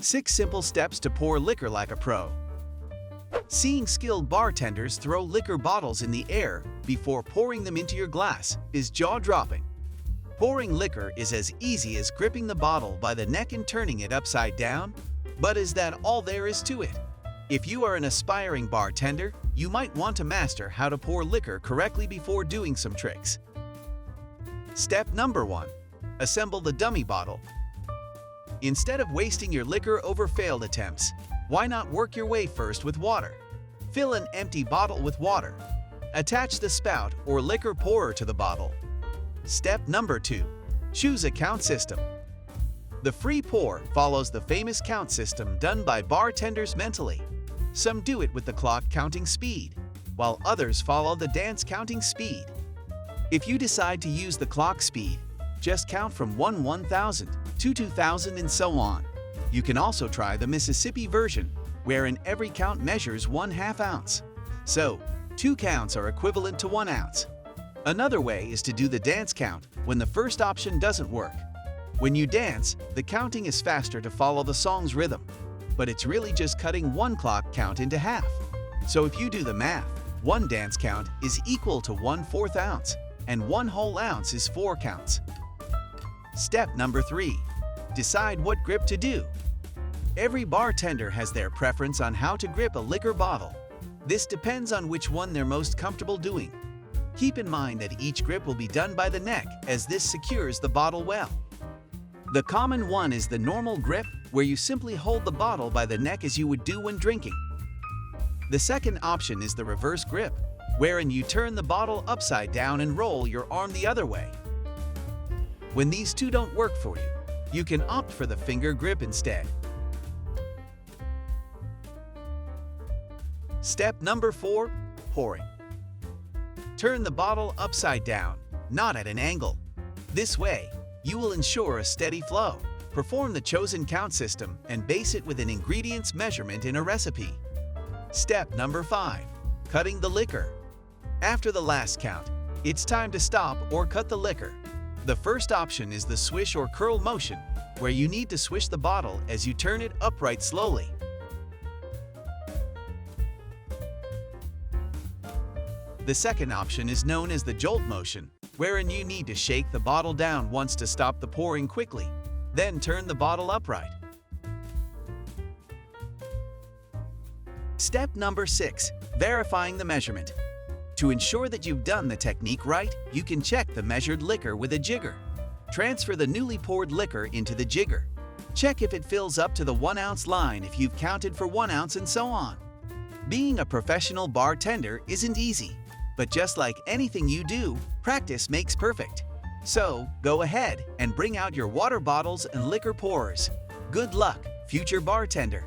6 simple steps to pour liquor like a pro. Seeing skilled bartenders throw liquor bottles in the air before pouring them into your glass is jaw-dropping. Pouring liquor is as easy as gripping the bottle by the neck and turning it upside down, but is that all there is to it? If you are an aspiring bartender, you might want to master how to pour liquor correctly before doing some tricks. Step number 1. Assemble the dummy bottle. Instead of wasting your liquor over failed attempts, why not work your way first with water? Fill an empty bottle with water. Attach the spout or liquor pourer to the bottle. Step number 2. Choose a count system. The free pour follows the famous count system done by bartenders mentally. Some do it with the clock counting speed, while others follow the dance counting speed. If you decide to use the clock speed, just count from 1,000 to 2,000 and so on. You can also try the Mississippi version, wherein every count measures 1/2 ounce. So, 2 counts are equivalent to 1 ounce. Another way is to do the dance count when the first option doesn't work. When you dance, the counting is faster to follow the song's rhythm, but it's really just cutting one clock count into half. So if you do the math, one dance count is equal to 1/4 ounce, and 1 whole ounce is 4 counts. Step number 3. Decide what grip to do. Every bartender has their preference on how to grip a liquor bottle. This depends on which one they're most comfortable doing. Keep in mind that each grip will be done by the neck, as this secures the bottle well. The common one is the normal grip, where you simply hold the bottle by the neck as you would do when drinking. The second option is the reverse grip, wherein you turn the bottle upside down and roll your arm the other way. When these two don't work for you, you can opt for the finger grip instead. Step number 4. Pouring. Turn the bottle upside down, not at an angle. This way, you will ensure a steady flow. Perform the chosen count system and base it with an ingredients measurement in a recipe. Step number 5. Cutting the liquor. After the last count, it's time to stop or cut the liquor. The first option is the swish or curl motion, where you need to swish the bottle as you turn it upright slowly. The second option is known as the jolt motion, wherein you need to shake the bottle down once to stop the pouring quickly, then turn the bottle upright. Step number 6. Verifying the measurement. To ensure that you've done the technique right, you can check the measured liquor with a jigger. Transfer the newly poured liquor into the jigger. Check if it fills up to the 1 ounce line if you've counted for 1 ounce and so on. Being a professional bartender isn't easy, but just like anything you do, practice makes perfect. So, go ahead and bring out your water bottles and liquor pourers. Good luck, future bartender!